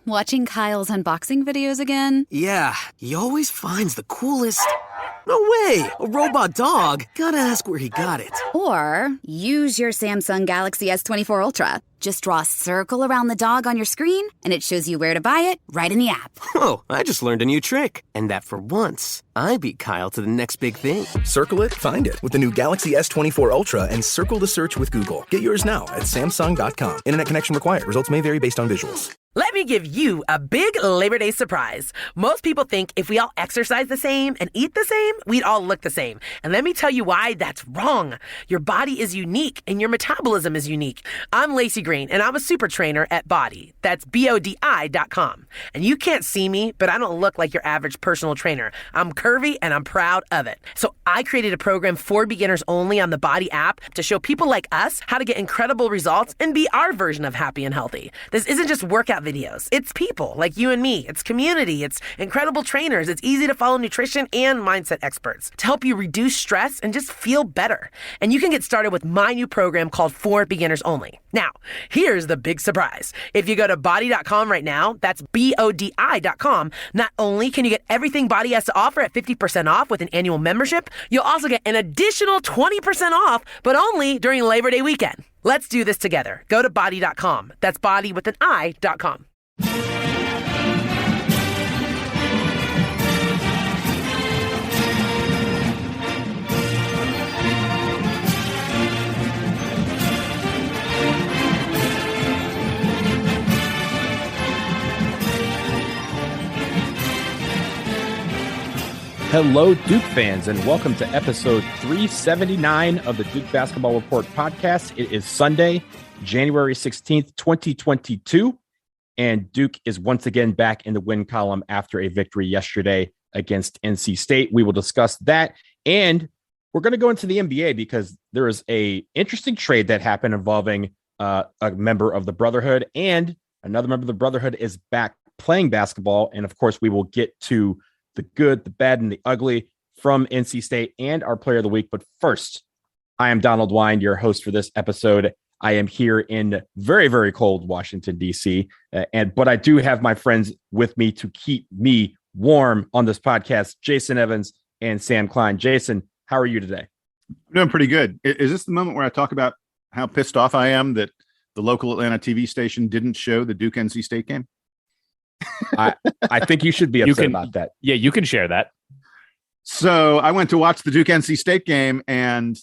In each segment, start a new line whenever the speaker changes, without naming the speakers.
Watching Kyle's unboxing videos again?
Yeah, he always finds the coolest... No way! A robot dog? Gotta ask where he got it.
Or use your Samsung Galaxy S24 Ultra. Just draw a circle around the dog on your screen, and it shows you where to buy it right in the app.
Whoa, I just learned a new trick. And that for once, I beat Kyle to the next big thing.
Circle it, find it with the new Galaxy S24 Ultra and circle the search with Google. Get yours now at Samsung.com. Internet connection required. Results may vary based on visuals.
Let me give you a big Labor Day surprise. Most people think if we all exercise the same and eat the same, we'd all look the same. And let me tell you why that's wrong. Your body is unique and your metabolism is unique. I'm Lacey Green and I'm a super trainer at Body. That's BODI.com. And you can't see me, but I don't look like your average personal trainer. I'm curvy and I'm proud of it. So I created a program for beginners only on the Body app to show people like us how to get incredible results and be our version of happy and healthy. This isn't just workout videos. It's people like you and me. It's community. It's incredible trainers. It's easy to follow nutrition and mindset experts to help you reduce stress and just feel better. And you can get started with my new program called For Beginners Only. Now, here's the big surprise. If you go to body.com right now, that's BODI.com, not only can you get everything Body has to offer at 50% off with an annual membership, you'll also get an additional 20% off, but only during Labor Day weekend. Let's do this together. Go to body.com. That's body with an I.com.
Hello, Duke fans, and welcome to episode 379 of the Duke Basketball Report podcast. It is Sunday, January 16th, 2022, and Duke is once again back in the win column after a victory yesterday against NC State. We will discuss that, and we're going to go into the NBA because there is a interesting trade that happened involving a member of the Brotherhood, and another member of the Brotherhood is back playing basketball, and of course, we will get to the good, the bad, and the ugly from NC State and our player of the week. But first, I am Donald Wine, your host for this episode. I am here in very, very cold Washington, D.C. But I do have my friends with me to keep me warm on this podcast, Jason Evans and Sam Klein. Jason, how are you today?
I'm doing pretty good. Is this the moment where I talk about how pissed off I am that the local Atlanta TV station didn't show the Duke NC State game?
I think you should be upset about that.
Yeah, you can share that.
So I went to watch the Duke NC State game, and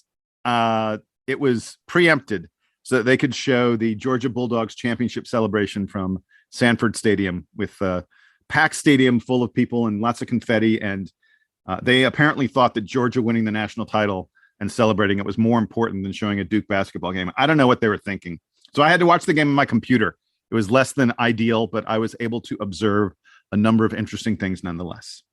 it was preempted so that they could show the Georgia Bulldogs championship celebration from Sanford Stadium with a packed stadium full of people and lots of confetti. And they apparently thought that Georgia winning the national title and celebrating it was more important than showing a Duke basketball game. I don't know what they were thinking. So I had to watch the game on my computer. It was less than ideal, but I was able to observe a number of interesting things nonetheless.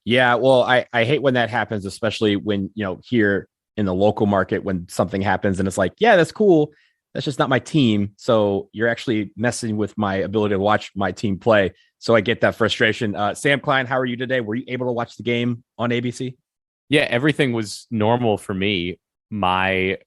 Yeah, well, I hate when that happens, especially when, here in the local market, when something happens and it's like, yeah, that's cool. That's just not my team. So you're actually messing with my ability to watch my team play. So I get that frustration. Sam Klein, how are you today? Were you able to watch the game on ABC?
Yeah, everything was normal for me. The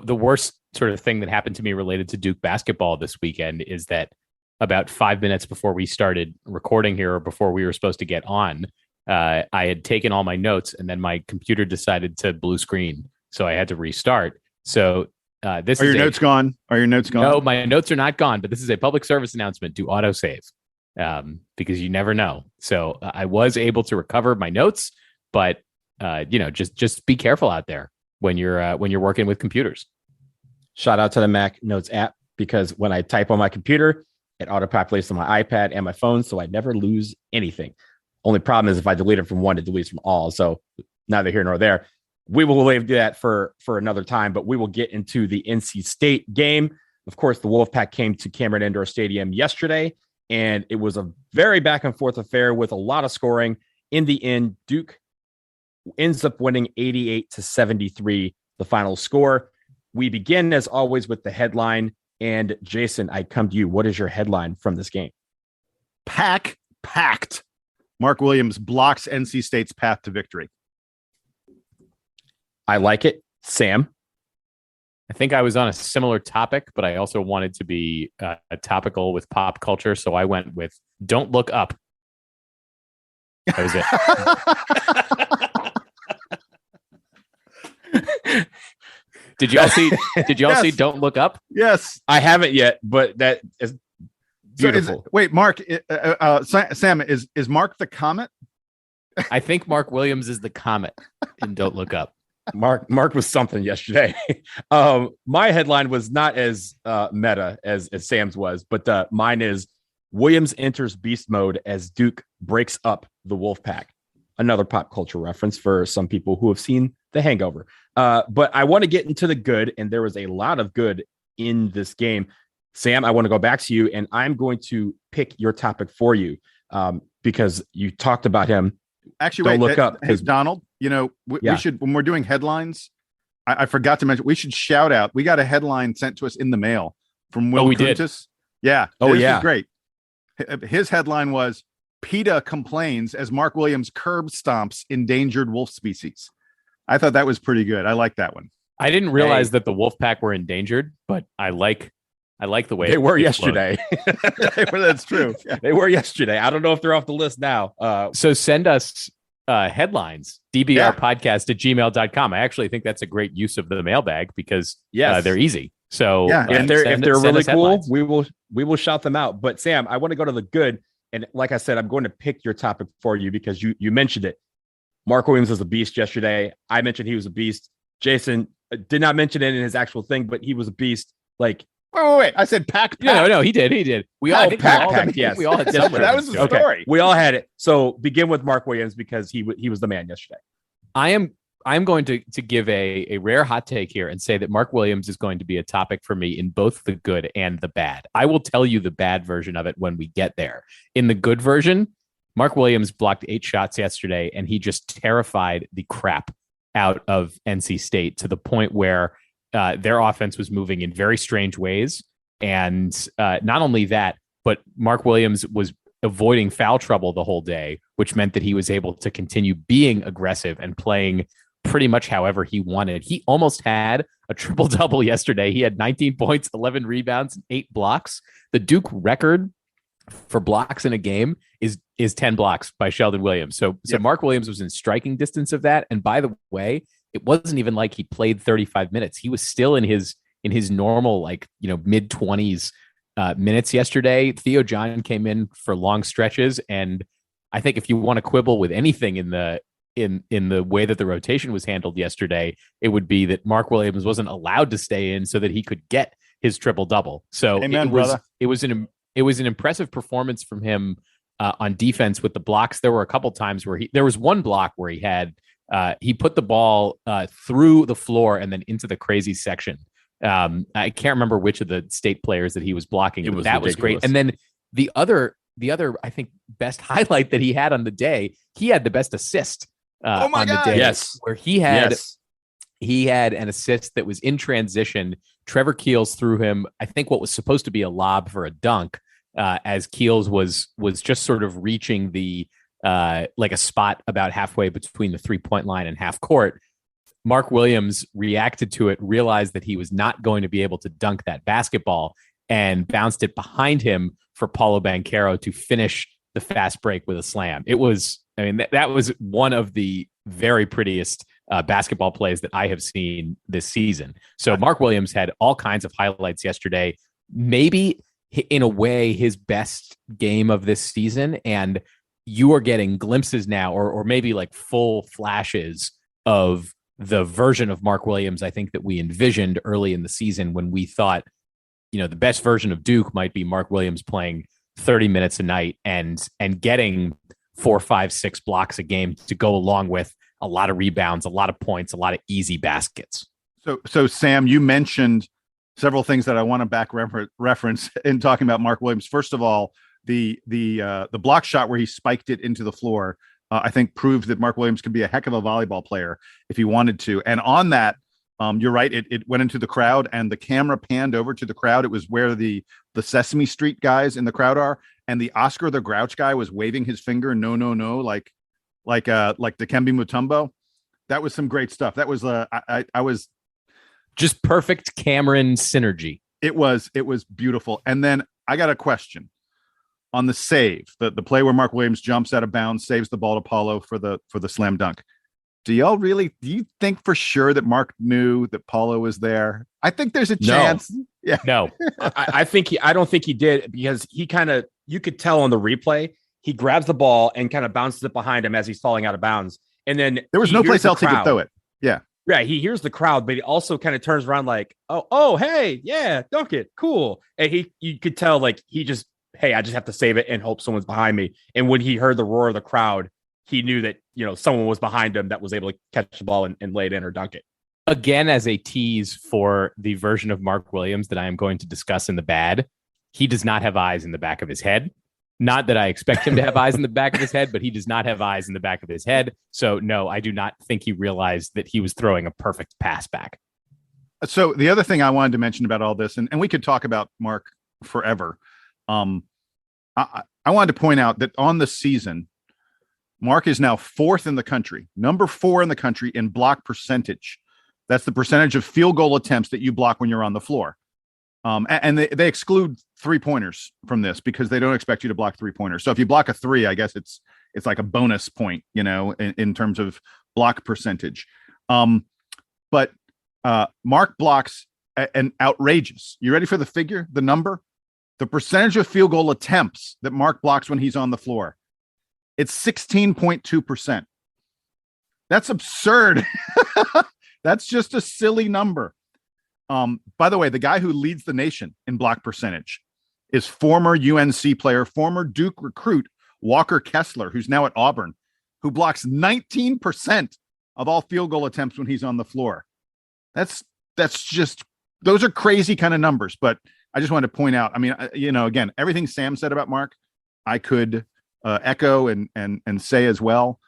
worst sort of thing that happened to me related to Duke basketball this weekend is that about 5 minutes before we started recording here, or before we were supposed to get on, I had taken all my notes and then my computer decided to blue screen. So I had to restart. So Are your notes gone? No, my notes are not gone, but this is a public service announcement to autosave because you never know. So I was able to recover my notes, but just be careful out there when you're working with computers.
Shout out to the Mac Notes app, because when I type on my computer, it auto-populates on my iPad and my phone, so I never lose anything. Only problem is if I delete it from one, it deletes from all. So neither here nor there. We will leave that for another time, but we will get into the NC State game. Of course, the Wolfpack came to Cameron Indoor Stadium yesterday, and it was a very back-and-forth affair with a lot of scoring. In the end, Duke ends up winning 88-73, the final score. We begin, as always, with the headline. And Jason, I come to you. What is your headline from this game?
Packed. Mark Williams blocks NC State's path to victory.
I like it. Sam?
I think I was on a similar topic, but I also wanted to be topical with pop culture. So I went with Don't Look Up. That was it. Did y'all see
Yes.
see Don't Look Up?
Yes.
I haven't yet, but that is beautiful.
Wait, Mark, Sam, is Mark the comet?
I think Mark Williams is the comet in Don't Look Up.
Mark was something yesterday. My headline was not as meta as Sam's was, but mine is Williams enters beast mode as Duke breaks up the Wolfpack. Another pop culture reference for some people who have seen The Hangover. But I want to get into the good, and there was a lot of good in this game. Sam, I want to go back to you, and I'm going to pick your topic for you because you talked about him.
Actually,
Don't look up.
Donald, we should, when we're doing headlines, I forgot to mention, we should shout out. We got a headline sent to us in the mail from Will Kuntis. Yeah.
Oh,
this
yeah.
is great. His headline was, PETA complains as Mark Williams curb stomps endangered wolf species. I thought that was pretty good. I like that one.
I didn't realize that the Wolfpack were endangered, but I like the way
they were yesterday.
That's true. Yeah.
They were yesterday. I don't know if they're off the list now.
So send us headlines, dbrpodcast at gmail.com. I actually think that's a great use of the mailbag because they're easy. So
if they're really cool, we will shout them out. But Sam, I want to go to the good. And like I said, I'm going to pick your topic for you because you mentioned it. Mark Williams was a beast yesterday. I mentioned he was a beast. Jason did not mention it in his actual thing, but he was a beast. Like,
wait. I said pack.
No, he did. We all
pack. Yes,
we all had somewhere.
That was the story.
Okay. We all had it. So begin with Mark Williams because he was the man yesterday.
I'm going to give a rare hot take here and say that Mark Williams is going to be a topic for me in both the good and the bad. I will tell you the bad version of it when we get there. In the good version, Mark Williams blocked 8 shots yesterday, and he just terrified the crap out of NC State to the point where their offense was moving in very strange ways. And not only that, but Mark Williams was avoiding foul trouble the whole day, which meant that he was able to continue being aggressive and playing pretty much however he wanted. He almost had a triple-double yesterday. He had 19 points, 11 rebounds, and 8 blocks. The Duke record for blocks in a game is 10 blocks by Sheldon Williams. So Mark Williams was in striking distance of that. And by the way, it wasn't even like he played 35 minutes. He was still in his normal, mid 20s minutes yesterday. Theo John came in for long stretches. And I think if you want to quibble with anything in the way that the rotation was handled yesterday, it would be that Mark Williams wasn't allowed to stay in so that he could get his triple double. So
Amen,
it was an impressive performance from him on defense with the blocks. There were a couple times where there was one block where he put the ball through the floor and then into the crazy section. I can't remember which of the State players that he was blocking. That was great. And then the other, I think, best highlight that he had on the day, he had the best assist on the day.
Yes.
Where he had an assist that was in transition. Trevor Keels threw him, I think, what was supposed to be a lob for a dunk, as Keels was just sort of reaching the like a spot about halfway between the 3-point line and half court. Mark Williams reacted to it, realized that he was not going to be able to dunk that basketball, and bounced it behind him for Paolo Banchero to finish the fast break with a slam. It was, that was one of the very prettiest basketball plays that I have seen this season. So Mark Williams had all kinds of highlights yesterday, maybe in a way his best game of this season. And you are getting glimpses now, or maybe like full flashes of the version of Mark Williams I think that we envisioned early in the season when we thought, the best version of Duke might be Mark Williams playing 30 minutes a night and getting 4, 5, 6 blocks a game to go along with a lot of rebounds, a lot of points, a lot of easy baskets.
So Sam, you mentioned several things that I want to back reference in talking about Mark Williams. First of all, the block shot where he spiked it into the floor, I think proved that Mark Williams could be a heck of a volleyball player if he wanted to. And on that, you're right. It went into the crowd and the camera panned over to the crowd. It was where the Sesame Street guys in the crowd are. And the Oscar the Grouch guy was waving his finger. No, like Dikembe Mutombo. That was some great stuff. That was, I was
Just perfect Cameron synergy.
It was beautiful. And then I got a question on the save, the play where Mark Williams jumps out of bounds, saves the ball to Paolo for the slam dunk. Do you think for sure that Mark knew that Paolo was there? I think there's a chance.
No.
Yeah.
No.
I don't think he did, because he you could tell on the replay, he grabs the ball and kind of bounces it behind him as he's falling out of bounds. And then
there was no place else he could throw it. Yeah.
Yeah. He hears the crowd, but he also kind of turns around like, oh, hey, yeah, dunk it. Cool. And you could tell like he just, hey, I just have to save it and hope someone's behind me. And when he heard the roar of the crowd, he knew that, someone was behind him that was able to catch the ball and lay it in or dunk it.
Again, as a tease for the version of Mark Williams that I am going to discuss in the bad, he does not have eyes in the back of his head. Not that I expect him to have eyes in the back of his head, but he does not have eyes in the back of his head. So no, I do not think he realized that he was throwing a perfect pass back.
So the other thing I wanted to mention about all this, and we could talk about Mark forever. I wanted to point out that on the season, Mark is now fourth in the country, number 4 in the country in block percentage. That's the percentage of field goal attempts that you block when you're on the floor. And they exclude 3-pointers from this because they don't expect you to block 3-pointers. So if you block a 3, I guess it's like a bonus point, in terms of block percentage. But Mark blocks an outrageous. You ready for the figure, the number? The percentage of field goal attempts that Mark blocks when he's on the floor. It's 16.2%. That's absurd. That's just a silly number. By the way, the guy who leads the nation in block percentage is former UNC player, former Duke recruit, Walker Kessler, who's now at Auburn, who blocks 19% of all field goal attempts when he's on the floor. That's just, those are crazy kind of numbers. But I just wanted to point out, I mean, again, everything Sam said about Mark, I could echo and say as well.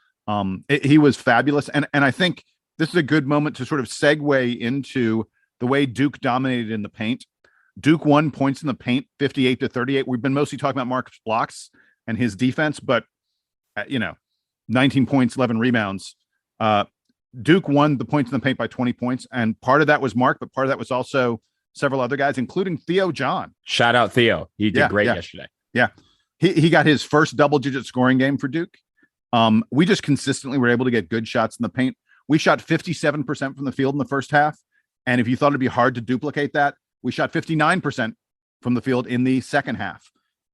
He was fabulous. And I think this is a good moment to sort of segue into the way Duke dominated in the paint. Duke won points in the paint, 58-38. We've been mostly talking about Mark's blocks and his defense, but 19 points, 11 rebounds. Duke won the points in the paint by 20 points. And part of that was Mark, but part of that was also several other guys, including Theo John.
Shout out Theo. He did great yesterday.
Yeah. He got his first double-digit scoring game for Duke. We just consistently were able to get good shots in the paint. We shot 57% from the field in the first half. And if you thought it'd be hard to duplicate that, we shot 59% from the field in the second half.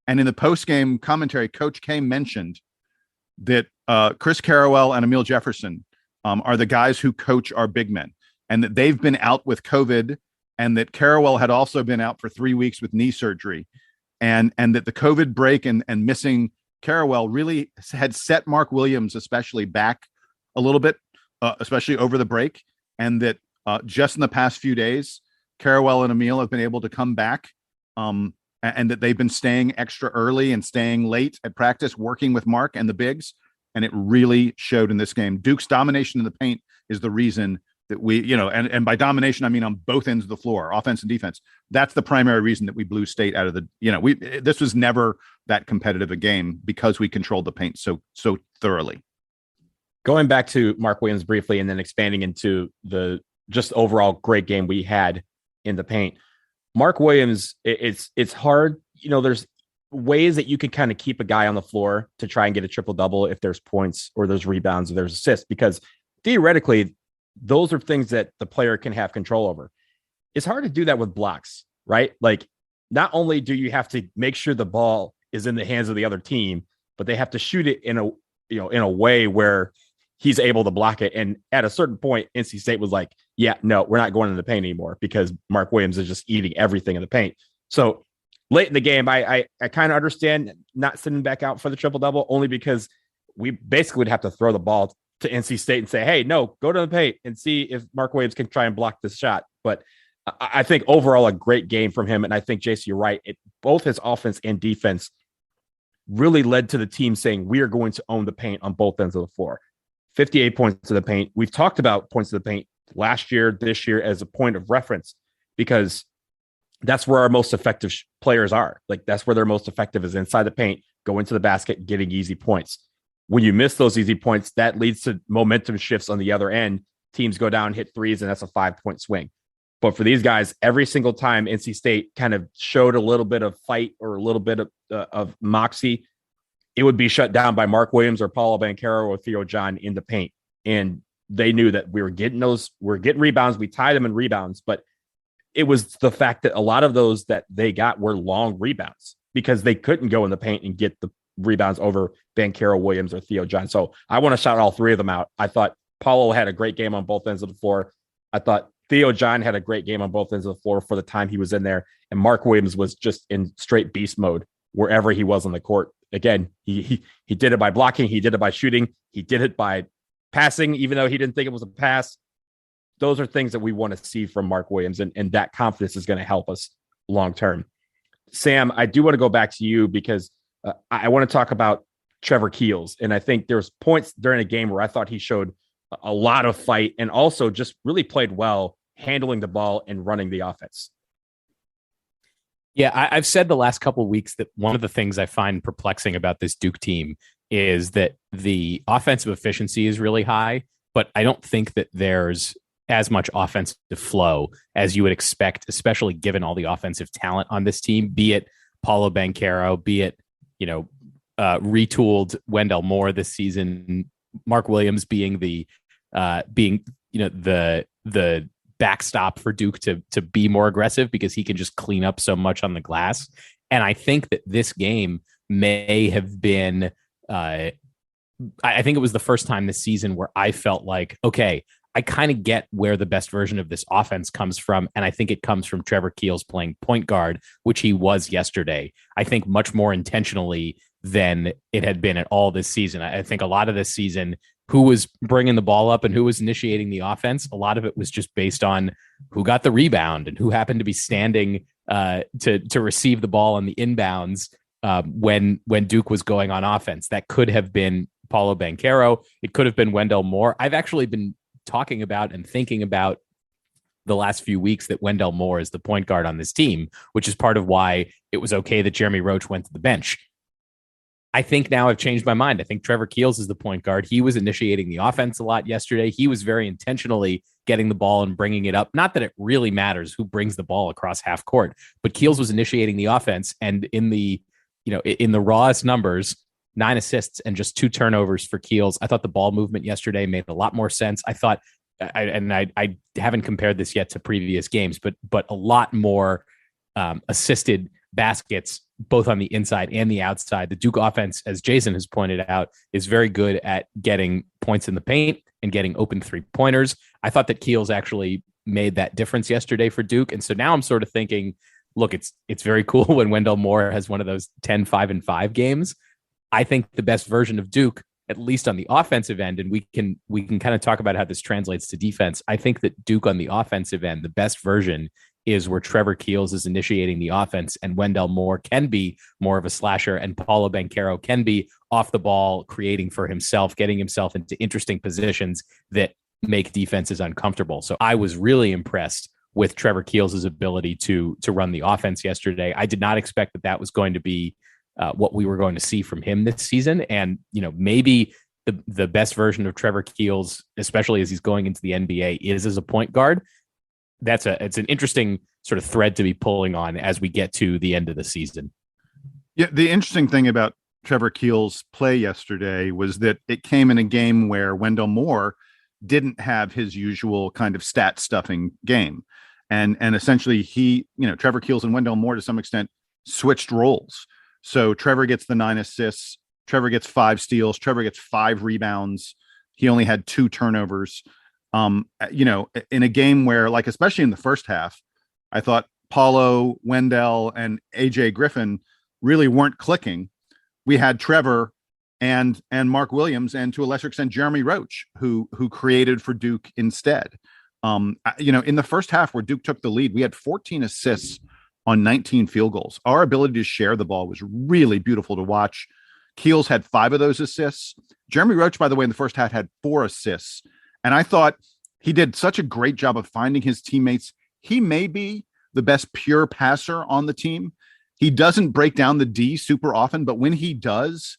And in the post-game commentary, Coach K mentioned that Chris Carrawell and Emil Jefferson are the guys who coach our big men, and that they've been out with COVID, and that Carrawell had also been out for 3 weeks with knee surgery. And that the COVID break and missing Carrawell really had set Mark Williams especially back a little bit, especially over the break. And that just in the past few days, Carrawell and Emil have been able to come back, and that they've been staying extra early and staying late at practice, working with Mark and the bigs. And it really showed in this game. Duke's domination in the paint is the reason that we, and by domination, I mean on both ends of the floor, offense and defense. That's the primary reason that we blew State out of the, this was never that competitive a game because we controlled the paint so thoroughly.
Going back to Mark Williams briefly, and then expanding into the just overall great game we had in the paint. Mark Williams, it's hard. There's ways that you can kind of keep a guy on the floor to try and get a triple double if there's points or there's rebounds or there's assists, because theoretically, those are things that the player can have control over. It's hard to do that with blocks, right? Like, not only do you have to make sure the ball is in the hands of the other team, but they have to shoot it in a way where he's able to block it. And at a certain point, NC State was like, yeah, no, we're not going in the paint anymore because Mark Williams is just eating everything in the paint. So late in the game, I kind of understand not sitting back out for the triple double, only because we basically would have to throw the ball to NC State and say, hey, no, go to the paint and see if Mark Williams can try and block this shot. But I think overall a great game from him. And I think, Jason, you're right. Both his offense and defense really led to the team saying, we are going to own the paint on both ends of the floor. 58 points to the paint. We've talked about points to the paint last year, this year as a point of reference, because that's where our most effective players are. Like, that's where they're most effective, is inside the paint, go into the basket, getting easy points. When you miss those easy points, that leads to momentum shifts on the other end. Teams go down, hit threes, and that's a 5-point swing. But for these guys, every single time NC State kind of showed a little bit of fight or a little bit of moxie, it would be shut down by Mark Williams or Paolo Banchero or Theo John in the paint. And they knew that we were getting rebounds. We tied them in rebounds, but it was the fact that a lot of those that they got were long rebounds because they couldn't go in the paint and get the rebounds over Banchero, Williams, or Theo John. So I want to shout all three of them out. I thought Paolo had a great game on both ends of the floor. I thought Theo John had a great game on both ends of the floor for the time he was in there. And Mark Williams was just in straight beast mode wherever he was on the court. Again, he did it by blocking. He did it by shooting. He did it by passing, even though he didn't think it was a pass. Those are things that we want to see from Mark Williams, and that confidence is going to help us long term. Sam, I do want to go back to you because I want to talk about Trevor Keels. And I think there's points during a game where I thought he showed a lot of fight and also just really played well handling the ball and running the offense.
Yeah, I've said the last couple of weeks that one of the things I find perplexing about this Duke team is that the offensive efficiency is really high, but I don't think that there's as much offensive flow as you would expect, especially given all the offensive talent on this team, be it Paolo Banchero, be it, retooled Wendell Moore this season, Mark Williams being the backstop for Duke to be more aggressive because he can just clean up so much on the glass. And I think that this game may have been, I think it was the first time this season where I felt like, okay, I kind of get where the best version of this offense comes from. And I think it comes from Trevor Keels playing point guard, which he was yesterday. I think much more intentionally than it had been at all this season. I think a lot of this season, who was bringing the ball up and who was initiating the offense, a lot of it was just based on who got the rebound and who happened to be standing to receive the ball on the inbounds when Duke was going on offense. That could have been Paolo Banchero. It could have been Wendell Moore. I've actually been talking about and thinking about the last few weeks that Wendell Moore is the point guard on this team, which is part of why it was okay that Jeremy Roach went to the bench. I think now I've changed my mind. I think Trevor Keels is the point guard. He was initiating the offense a lot yesterday. He was very intentionally getting the ball and bringing it up. Not that it really matters who brings the ball across half court, but Keels was initiating the offense. And in the rawest numbers, 9 assists and just 2 turnovers for Keels. I thought the ball movement yesterday made a lot more sense. I thought, I haven't compared this yet to previous games, but a lot more assisted baskets, both on the inside and the outside. The Duke offense, as Jason has pointed out, is very good at getting points in the paint and getting open 3-pointers. I thought that Keels actually made that difference yesterday for Duke. And so now I'm sort of thinking, look, it's very cool when Wendell Moore has one of those 10-5-5 games. I think the best version of Duke, at least on the offensive end, and we can kind of talk about how this translates to defense. I think that Duke on the offensive end, the best version is where Trevor Keels is initiating the offense and Wendell Moore can be more of a slasher and Paolo Banchero can be off the ball, creating for himself, getting himself into interesting positions that make defenses uncomfortable. So I was really impressed with Trevor Keels' ability to run the offense yesterday. I did not expect that was going to be what we were going to see from him this season. And, maybe the best version of Trevor Keels, especially as he's going into the NBA, is as a point guard. It's an interesting sort of thread to be pulling on as we get to the end of the season.
Yeah. The interesting thing about Trevor Keels' play yesterday was that it came in a game where Wendell Moore didn't have his usual kind of stat stuffing game. And essentially Trevor Keels and Wendell Moore to some extent switched roles. So Trevor gets the 9 assists, Trevor gets 5 steals, Trevor gets 5 rebounds. He only had 2 turnovers. In a game where, like, especially in the first half, I thought Paolo, Wendell, and AJ Griffin really weren't clicking. We had Trevor and Mark Williams, and to a lesser extent, Jeremy Roach, who created for Duke instead. In the first half where Duke took the lead, we had 14 assists on 19 field goals. Our ability to share the ball was really beautiful to watch. Keels had 5 of those assists. Jeremy Roach, by the way, in the first half had 4 assists. And I thought he did such a great job of finding his teammates. He may be the best pure passer on the team. He doesn't break down the D super often, but when he does,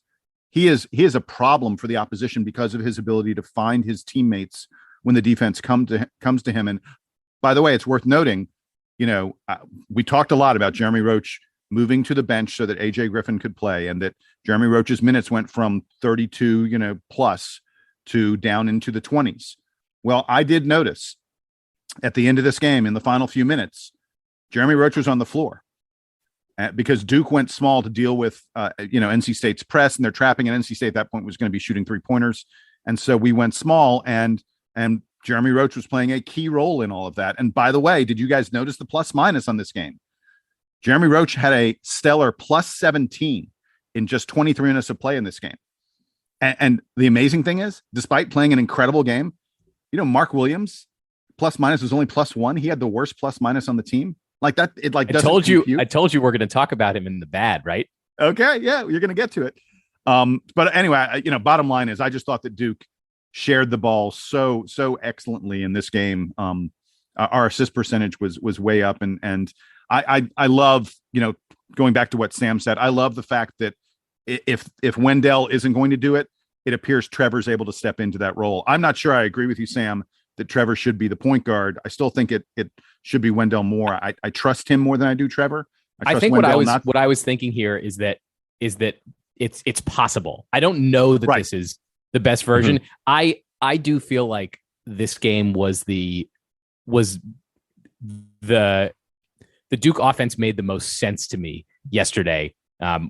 he is a problem for the opposition because of his ability to find his teammates when the defense comes to him. And by the way, it's worth noting, we talked a lot about Jeremy Roach moving to the bench so that AJ Griffin could play, and that Jeremy Roach's minutes went from 32, plus to down into the 20s. Well, I did notice at the end of this game, in the final few minutes, Jeremy Roach was on the floor because Duke went small to deal with, NC State's press and their trapping, and NC State at that point was going to be shooting 3-pointers. And so we went small, and Jeremy Roach was playing a key role in all of that. And by the way, did you guys notice the plus minus on this game? Jeremy Roach had a stellar plus 17 in just 23 minutes of play in this game. And the amazing thing is, despite playing an incredible game, Mark Williams plus minus was only +1. He had the worst plus minus on the team. Like that, it like doesn't compute.
I told you we're going to talk about him in the bad, right?
Okay, yeah, you're going to get to it. But anyway, bottom line is, I just thought that Duke shared the ball so excellently in this game. Our assist percentage was way up, and I love, going back to what Sam said, I love the fact that if Wendell isn't going to do it, it appears Trevor's able to step into that role. I'm not sure I agree with you, Sam, that Trevor should be the point guard. I still think it should be Wendell Moore. I trust him more than I do Trevor.
I think Wendell what I was thinking here is that it's possible. I don't know that This is the best version. Mm-hmm. I do feel like this game was the Duke offense made the most sense to me yesterday,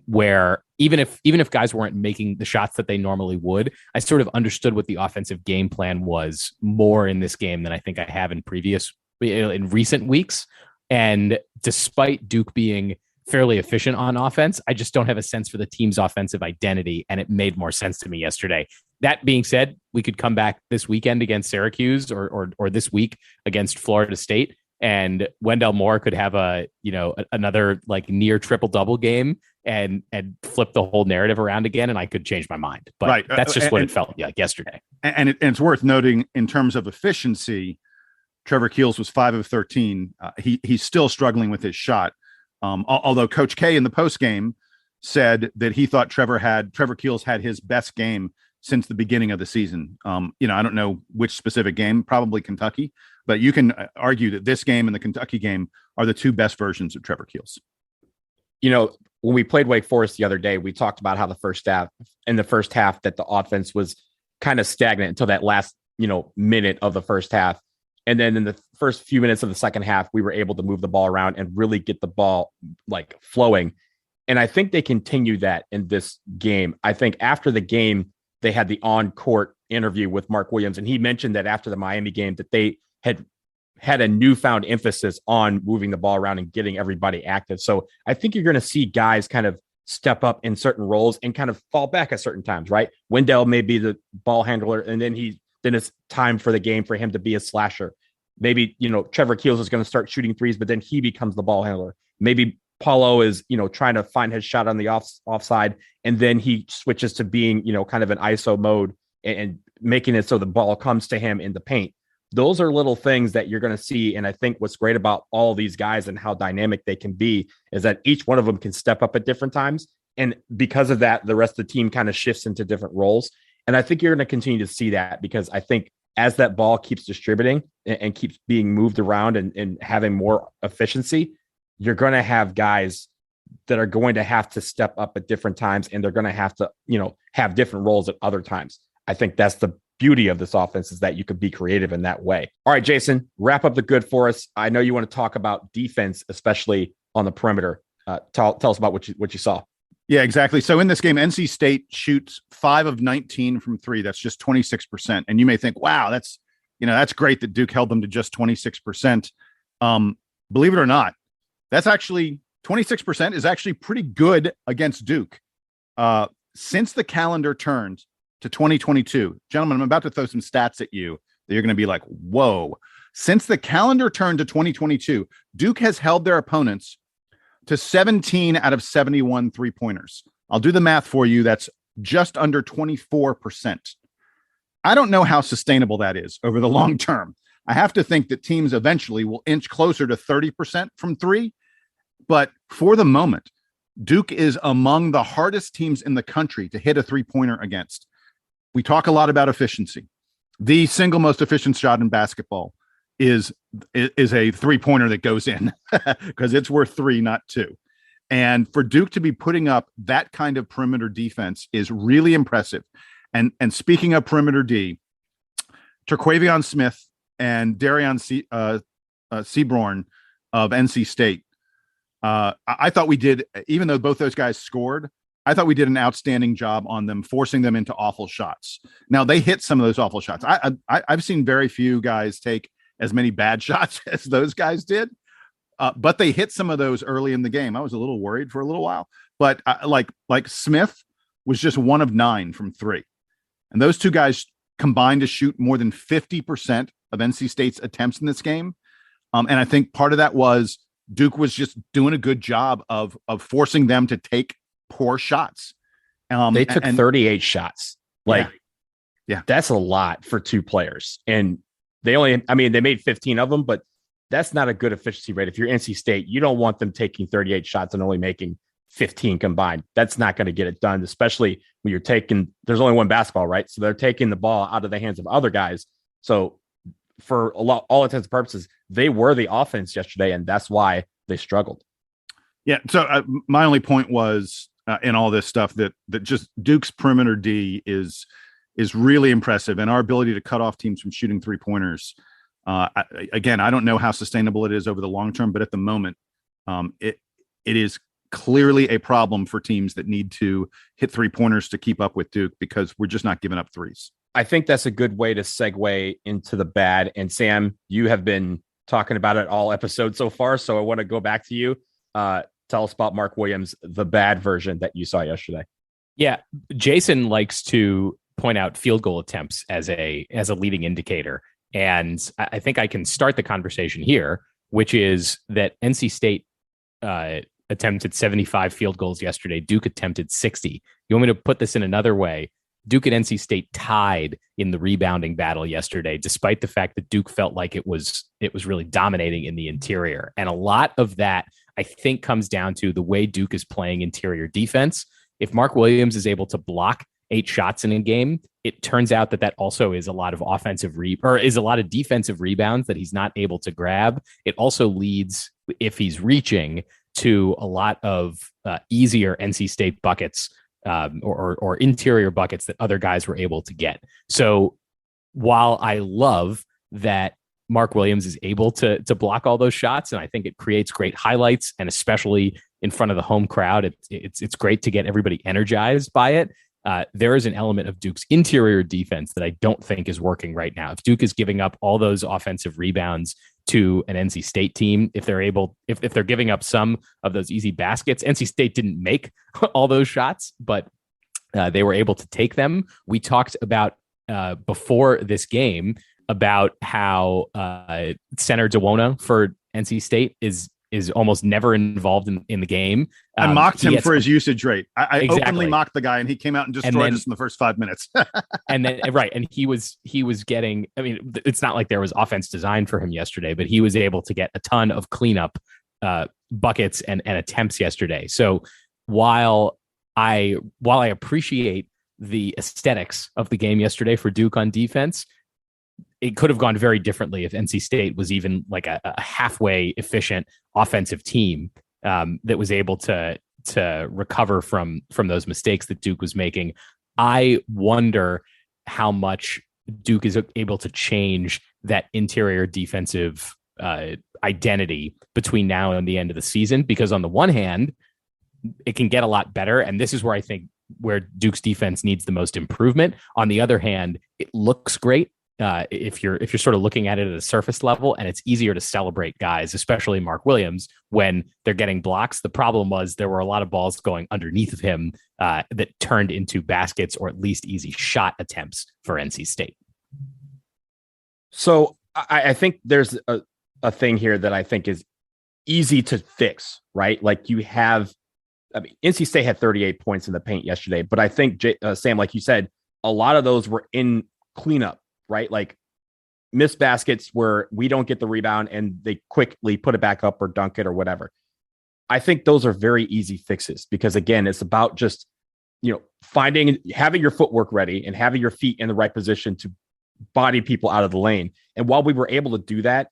where even if guys weren't making the shots that they normally would, I sort of understood what the offensive game plan was more in this game than I think I have in recent weeks. And despite Duke being fairly efficient on offense, I just don't have a sense for the team's offensive identity, and it made more sense to me yesterday. That being said, we could come back this weekend against Syracuse or this week against Florida State, and Wendell Moore could have another like near triple double game and flip the whole narrative around again, and I could change my mind. But that's just what it felt like yesterday.
And it's worth noting, in terms of efficiency, Trevor Keels was 5 of 13. He's still struggling with his shot. Although Coach K in the post game said that he thought Trevor Keels had his best game since the beginning of the season. I don't know which specific game, probably Kentucky, but you can argue that this game and the Kentucky game are the two best versions of Trevor Keels.
When we played Wake Forest the other day, we talked about how the first half that the offense was kind of stagnant until that last, minute of the first half. And then in the first few minutes of the second half, we were able to move the ball around and really get the ball like flowing. And I think they continue that in this game. I think after the game, they had the on-court interview with Mark Williams, and he mentioned that after the Miami game that they had a newfound emphasis on moving the ball around and getting everybody active. So I think you're going to see guys kind of step up in certain roles and kind of fall back at certain times, right? Wendell may be the ball handler, and then it's time for the game for him to be a slasher. Maybe, Trevor Keels is going to start shooting threes, but then he becomes the ball handler. Maybe Paolo is, trying to find his shot on the offside, and then he switches to being, kind of an ISO mode and making it so the ball comes to him in the paint. Those are little things that you're going to see. And I think what's great about all these guys and how dynamic they can be is that each one of them can step up at different times. And because of that, the rest of the team kind of shifts into different roles. And I think you're going to continue to see that, because I think as that ball keeps distributing and keeps being moved around and having more efficiency, you're going to have guys that are going to have to step up at different times, and they're going to have to, have different roles at other times. I think that's the beauty of this offense, is that you could be creative in that way. All right, Jason, wrap up the good for us. I know you want to talk about defense, especially on the perimeter. Tell us about what you saw.
Yeah, exactly. So in this game, NC State shoots 5 of 19 from 3. That's just 26%. And you may think, wow, that's great that Duke held them to just 26%. Believe it or not, that's actually 26% is actually pretty good against Duke. Since the calendar turned to 2022, gentlemen, I'm about to throw some stats at you that you're going to be like, whoa. Since the calendar turned to 2022, Duke has held their opponents to 17 out of 71 3-pointers. I'll do the math for you. That's just under 24%. I don't know how sustainable that is over the long term. I have to think that teams eventually will inch closer to 30% from 3. But for the moment, Duke is among the hardest teams in the country to hit a 3-pointer against. We talk a lot about efficiency. The single most efficient shot in basketball is a 3-pointer that goes in because it's worth 3, not 2. And for Duke to be putting up that kind of perimeter defense is really impressive. And speaking of perimeter D, Terquavion Smith and Darion Seaborn of NC State. I thought we did, even though both those guys scored, I thought we did an outstanding job on them, forcing them into awful shots. Now they hit some of those awful shots. I've seen very few guys take as many bad shots as those guys did, but they hit some of those early in the game. I was a little worried for a little while, but like Smith was just 1 of 9 from 3. And those two guys combined to shoot more than 50% of NC State's attempts in this game. And I think part of that was Duke was just doing a good job of forcing them to take poor shots.
They took 38 shots.
Yeah,
that's a lot for 2 players. And they made 15 of them, but that's not a good efficiency rate. If you're NC State, you don't want them taking 38 shots and only making 15 combined. That's not going to get it done, especially when you're taking, there's only one basketball, right? So they're taking the ball out of the hands of other guys. So for all intents and purposes, they were the offense yesterday, and that's why they struggled.
Yeah. So my only point was in all this stuff that just Duke's perimeter D is really impressive, and our ability to cut off teams from shooting 3-pointers. Again, I don't know how sustainable it is over the long term, but at the moment, it is clearly a problem for teams that need to hit 3-pointers to keep up with Duke, because we're just not giving up threes.
I think that's a good way to segue into the bad. And Sam, you have been talking about it all episode so far, so I want to go back to you. Tell us about Mark Williams, the bad version that you saw yesterday.
Yeah, Jason likes to point out field goal attempts as a leading indicator. And I think I can start the conversation here, which is that NC State attempted 75 field goals yesterday. Duke attempted 60. You want me to put this in another way? Duke and NC State tied in the rebounding battle yesterday, despite the fact that Duke felt like it was really dominating in the interior. And a lot of that, I think, comes down to the way Duke is playing interior defense. If Mark Williams is able to block 8 shots in a game, it turns out that also is a lot of is a lot of defensive rebounds that he's not able to grab. It also leads, if he's reaching, to a lot of easier NC State buckets or interior buckets that other guys were able to get. So while I love that Mark Williams is able to block all those shots, and I think it creates great highlights, and especially in front of the home crowd, it's great to get everybody energized by it. There is an element of Duke's interior defense that I don't think is working right now. If Duke is giving up all those offensive rebounds to an NC State team, if they're giving up some of those easy baskets, NC State didn't make all those shots, but they were able to take them. We talked about before this game about how center DeWona for NC State is almost never involved in the game.
I mocked him for his usage rate. I
exactly.
openly mocked the guy, and he came out and destroyed us in the first 5 minutes.
And then and he was getting, I mean, it's not like there was offense designed for him yesterday, but he was able to get a ton of cleanup buckets and attempts yesterday. So while I appreciate the aesthetics of the game yesterday for Duke on defense, it could have gone very differently if NC State was even like a halfway efficient offensive team that was able to recover from those mistakes that Duke was making. I wonder how much Duke is able to change that interior defensive identity between now and the end of the season, because on the one hand, it can get a lot better. And this is where I think where Duke's defense needs the most improvement. On the other hand, it looks great. If you're sort of looking at it at a surface level, and it's easier to celebrate guys, especially Mark Williams, when they're getting blocks. The problem was there were a lot of balls going underneath of him that turned into baskets or at least easy shot attempts for NC State.
So I think there's a thing here that I think is easy to fix, right? Like NC State had 38 points in the paint yesterday, but I think Sam, like you said, a lot of those were in cleanup. Right? Like missed baskets where we don't get the rebound and they quickly put it back up or dunk it or whatever. I think those are very easy fixes, because again, it's about just, having your footwork ready and having your feet in the right position to body people out of the lane. And while we were able to do that,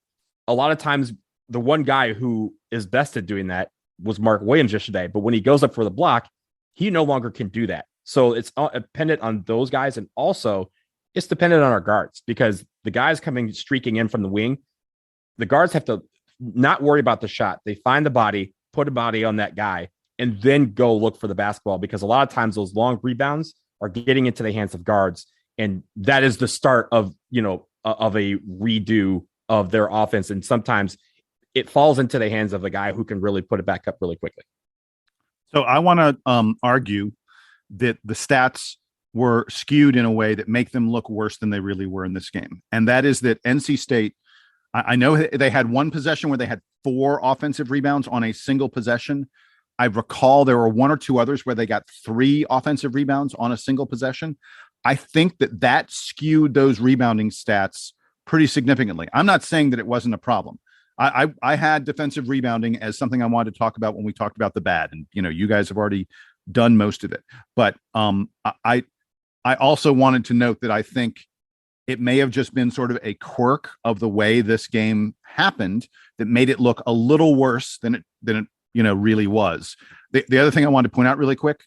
a lot of times the one guy who is best at doing that was Mark Williams yesterday. But when he goes up for the block, he no longer can do that. So it's dependent on those guys. And also it's dependent on our guards, because the guys coming streaking in from the wing, the guards have to not worry about the shot. They find the body, put a body on that guy, and then go look for the basketball, because a lot of times those long rebounds are getting into the hands of guards. And that is the start of, of a redo of their offense. And sometimes it falls into the hands of the guy who can really put it back up really quickly.
So I want to argue that the stats were skewed in a way that make them look worse than they really were in this game. And that is that NC State, I know they had one possession where they had 4 offensive rebounds on a single possession. I recall there were 1 or 2 others where they got 3 offensive rebounds on a single possession. I think that skewed those rebounding stats pretty significantly. I'm not saying that it wasn't a problem. I had defensive rebounding as something I wanted to talk about when we talked about the bad, and you guys have already done most of it. But I also wanted to note that I think it may have just been sort of a quirk of the way this game happened that made it look a little worse than it really was. The other thing I wanted to point out really quick,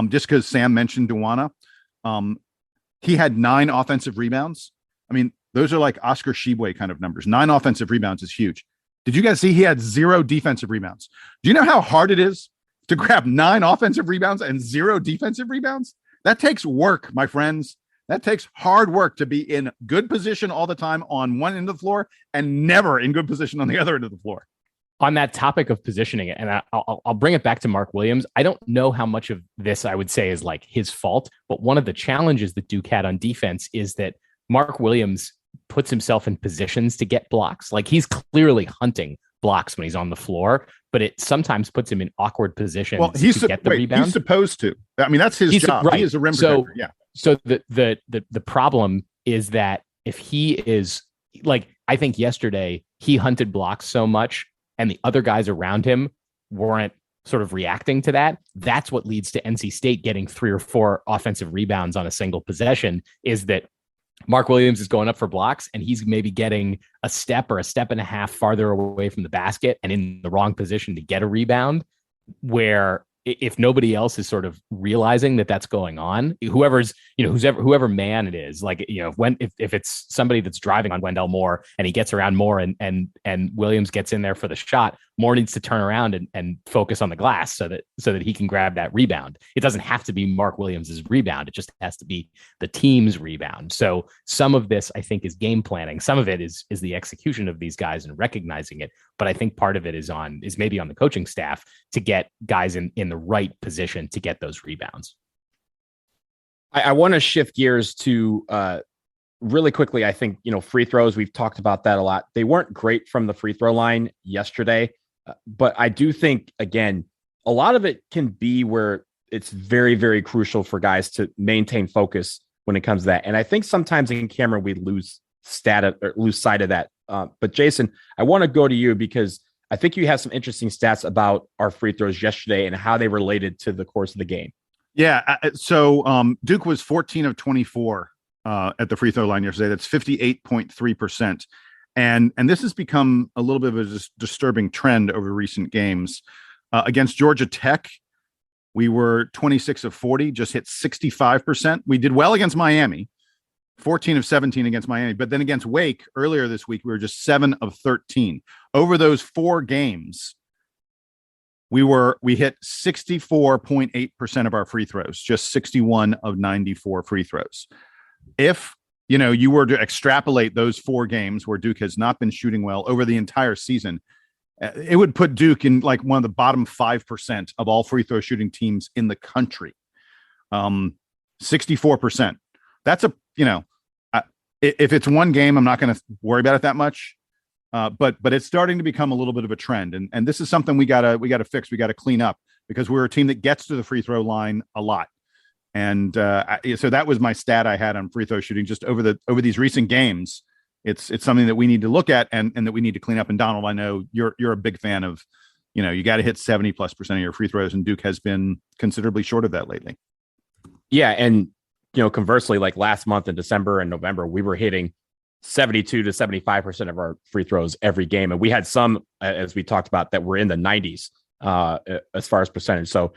just because Sam mentioned Duana, he had 9 offensive rebounds. I mean, those are like Oscar Tshiebwe kind of numbers. 9 offensive rebounds is huge. Did you guys see he had 0 defensive rebounds? Do you know how hard it is to grab 9 offensive rebounds and 0 defensive rebounds? That takes work, my friends. That takes hard work to be in good position all the time on one end of the floor and never in good position on the other end of the floor.
On that topic of positioning, and I'll bring it back to Mark Williams. I don't know how much of this I would say is like his fault, but one of the challenges that Duke had on defense is that Mark Williams puts himself in positions to get blocks. Like, he's clearly hunting blocks when he's on the floor, but it sometimes puts him in awkward positions to get the rebound.
He's supposed to. I mean, that's his job. Right. He is a rim protector. Yeah.
So the problem is that if he is like, I think yesterday he hunted blocks so much and the other guys around him weren't sort of reacting to that. That's what leads to NC State getting 3 or 4 offensive rebounds on a single possession, is that Mark Williams is going up for blocks and he's maybe getting a step or a step and a half farther away from the basket and in the wrong position to get a rebound, where if nobody else is sort of realizing that that's going on, whoever man it is, like, if it's somebody that's driving on Wendell Moore and he gets around Moore and Williams gets in there for the shot, Moore needs to turn around and focus on the glass so that he can grab that rebound. It doesn't have to be Mark Williams's rebound. It just has to be the team's rebound. So some of this, I think, is game planning. Some of it is the execution of these guys and recognizing it. But I think part of it is maybe on the coaching staff to get guys in the right position to get those rebounds.
I want to shift gears to really quickly. I think, free throws, we've talked about that a lot. They weren't great from the free throw line yesterday, but I do think, again, a lot of it can be where it's very, very crucial for guys to maintain focus when it comes to that. And I think sometimes in camera, we lose sight of that. But Jason, I want to go to you because I think you have some interesting stats about our free throws yesterday and how they related to the course of the game.
Yeah. So Duke was 14 of 24 at the free throw line yesterday. That's 58.3%. And this has become a little bit of a disturbing trend over recent games. Against Georgia Tech, we were 26 of 40, just hit 65%. We did well against Miami, 14 of 17 against Miami. But then against Wake earlier this week, we were just 7 of 13. Over those 4 games, we hit 64.8% of our free throws, just 61 of 94 free throws. If you were to extrapolate those 4 games where Duke has not been shooting well over the entire season, it would put Duke in like one of the bottom 5% of all free throw shooting teams in the country. 64%. That's if it's one game, I'm not going to worry about it that much. But it's starting to become a little bit of a trend. And this is something we gotta fix. We gotta clean up because we're a team that gets to the free throw line a lot. And so that was my stat I had on free throw shooting just over these recent games. It's something that we need to look at and that we need to clean up. And Donald, I know you're a big fan of, you got to hit 70+% of your free throws, and Duke has been considerably short of that lately.
Yeah. And conversely, like last month in December and November, we were hitting 72 to 75% of our free throws every game. And we had some, as we talked about, that were in the 90s as far as percentage. So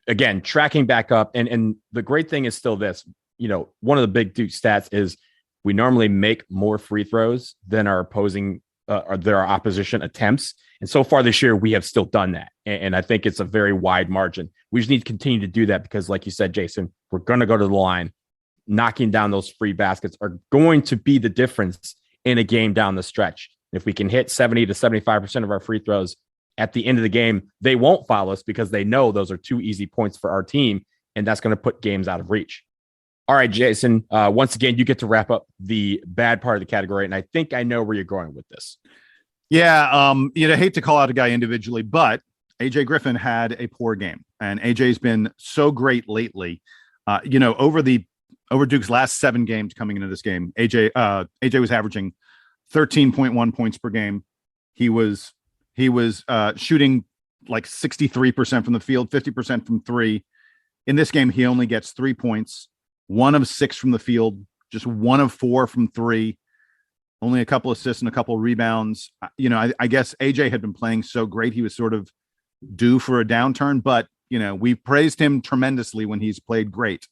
again, tracking back up. And the great thing is still this, one of the big Duke stats is we normally make more free throws than our opposing or their opposition attempts. And so far this year, we have still done that. And I think it's a very wide margin. We just need to continue to do that because, like you said, Jason, we're going to go to the line. Knocking down those free baskets are going to be the difference in a game down the stretch. If we can hit 70 to 75% of our free throws at the end of the game, they won't foul us because they know those are 2 easy points for our team, and that's going to put games out of reach. All right, Jason, once again, you get to wrap up the bad part of the category, and I think I know where you're going with this.
Yeah, I hate to call out a guy individually, but AJ Griffin had a poor game, and AJ's been so great lately. Over Duke's last 7 games coming into this game, AJ was averaging 13.1 points per game. He was shooting like 63% from the field, 50% from 3. In this game, he only gets 3 points, 1 of 6 from the field, just 1 of 4 from 3, only a couple assists and a couple rebounds. I guess AJ had been playing so great, he was sort of due for a downturn, but we praised him tremendously when he's played great.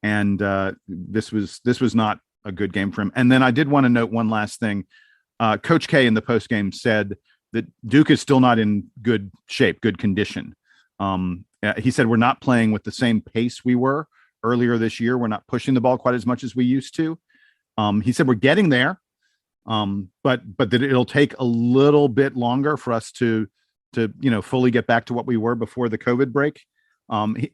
And this was not a good game for him. And then I did want to note one last thing. Coach K in the postgame said that Duke is still not in good shape, good condition. He said we're not playing with the same pace we were earlier this year. We're not pushing the ball quite as much as we used to. He said we're getting there, but that it'll take a little bit longer for us to fully get back to what we were before the COVID break.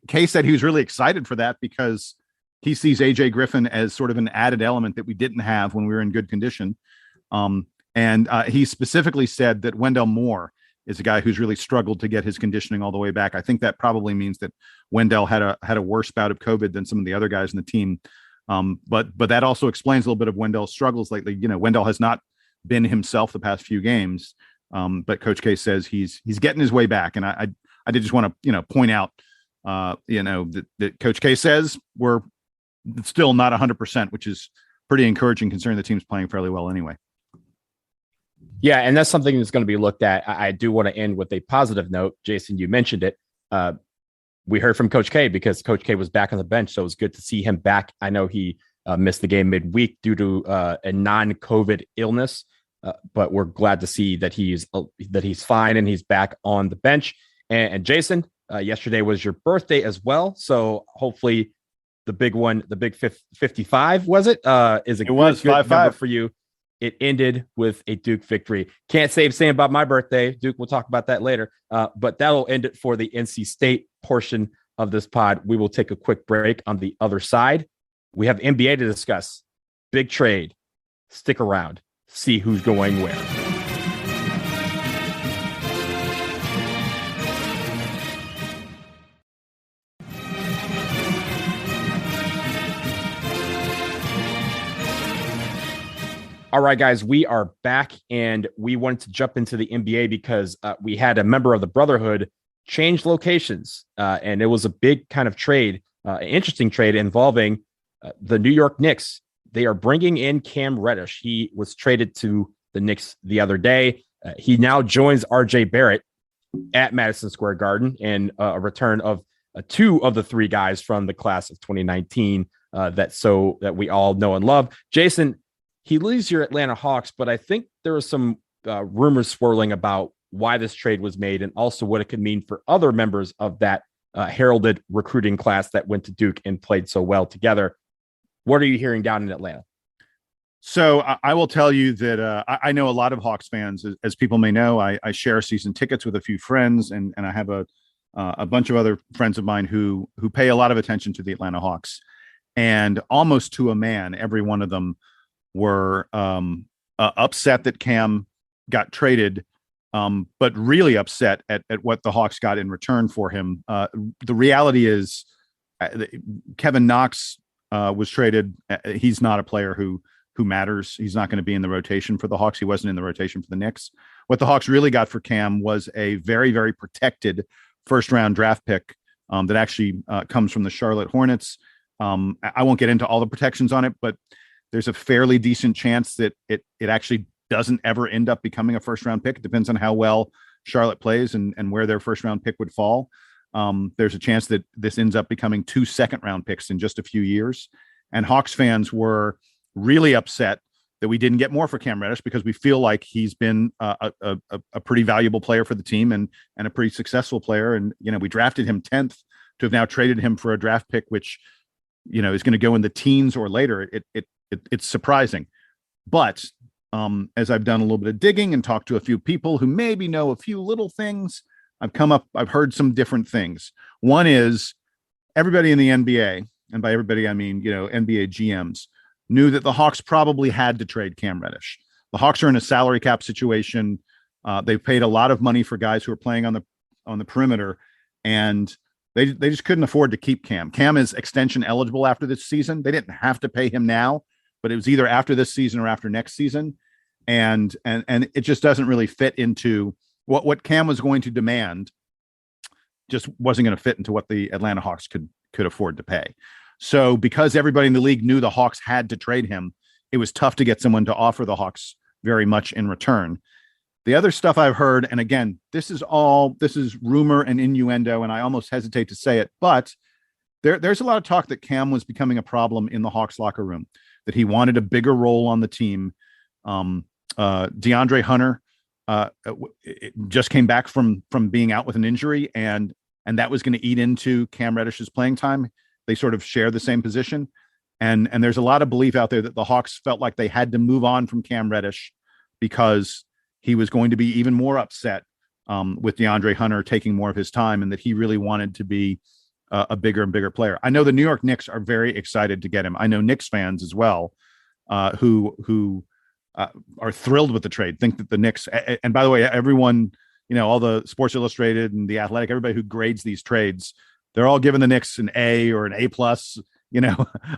Kay said he was really excited for that because he sees AJ Griffin as sort of an added element that we didn't have when we were in good condition. And he specifically said that Wendell Moore is a guy who's really struggled to get his conditioning all the way back. I think that probably means that Wendell had a worse bout of COVID than some of the other guys in the team. But that also explains a little bit of Wendell's struggles lately. Wendell has not been himself the past few games. But Coach K says he's getting his way back. And I did just want to, point out, that Coach K says we're still not 100%, which is pretty encouraging considering the team's playing fairly well anyway.
Yeah, and that's something that's going to be looked at. I do want to end with a positive note. Jason, you mentioned it. We heard from Coach K because Coach K was back on the bench, so it was good to see him back. I know he missed the game midweek due to a non-COVID illness, but we're glad to see that he's fine and he's back on the bench. And Jason, yesterday was your birthday as well, so hopefully the big one, the big 55, was it? Is it was good
5-5
number for you? It ended with a Duke victory. Can't say the same about my birthday. Duke, we'll talk about that later. But that'll end it for the NC State portion of this pod. We will take a quick break. On the other side, we have NBA to discuss. Big trade. Stick around. See who's going where. All right, guys, we are back, and we wanted to jump into the NBA because we had a member of the Brotherhood change locations, and it was a big kind of trade, an interesting trade involving the New York Knicks. They are bringing in Cam Reddish. He was traded to the Knicks the other day. He now joins RJ Barrett at Madison Square Garden in a return of 2 of the 3 guys from the class of 2019 that we all know and love. Jason, he leaves your Atlanta Hawks, but I think there was some rumors swirling about why this trade was made and also what it could mean for other members of that heralded recruiting class that went to Duke and played so well together. What are you hearing down in Atlanta?
So I will tell you that I know a lot of Hawks fans. As people may know, I share season tickets with a few friends, and I have a bunch of other friends of mine who pay a lot of attention to the Atlanta Hawks. And almost to a man, every one of them were upset that Cam got traded, but really upset at what the Hawks got in return for him. The reality is Kevin Knox was traded. He's not a player who matters. He's not going to be in the rotation for the Hawks. He wasn't in the rotation for the Knicks. What the Hawks really got for Cam was a very, very protected first-round draft pick that actually comes from the Charlotte Hornets. I won't get into all the protections on it, but there's a fairly decent chance that it actually doesn't ever end up becoming a first round pick. It depends on how well Charlotte plays and where their first round pick would fall. There's a chance that this ends up becoming 2 second round picks in just a few years. And Hawks fans were really upset that we didn't get more for Cam Reddish, because we feel like he's been a pretty valuable player for the team and a pretty successful player. And, we drafted him 10th to have now traded him for a draft pick, which, is going to go in the teens or later. It's surprising. But as I've done a little bit of digging and talked to a few people who maybe know a few little things, I've heard some different things. One is everybody in the NBA, and by everybody, I mean, NBA GMs, knew that the Hawks probably had to trade Cam Reddish. The Hawks are in a salary cap situation. They've paid a lot of money for guys who are playing on the perimeter, and they just couldn't afford to keep Cam. Cam is extension eligible after this season. They didn't have to pay him now, but it was either after this season or after next season. And it just doesn't really fit into what Cam was going to demand. Just wasn't going to fit into what the Atlanta Hawks could afford to pay. So because everybody in the league knew the Hawks had to trade him, it was tough to get someone to offer the Hawks very much in return. The other stuff I've heard, and again, this is rumor and innuendo, and I almost hesitate to say it, but there's a lot of talk that Cam was becoming a problem in the Hawks locker room, that he wanted a bigger role on the team. DeAndre Hunter just came back from being out with an injury, and that was going to eat into Cam Reddish's playing time. They sort of share the same position. And there's a lot of belief out there that the Hawks felt like they had to move on from Cam Reddish because he was going to be even more upset with DeAndre Hunter taking more of his time, and that he really wanted to be a bigger and bigger player. I know the New York Knicks are very excited to get him. I know Knicks fans as well, who are thrilled with the trade, think that the Knicks, and by the way, everyone, all the Sports Illustrated and the Athletic, everybody who grades these trades, they're all giving the Knicks an A or an A plus,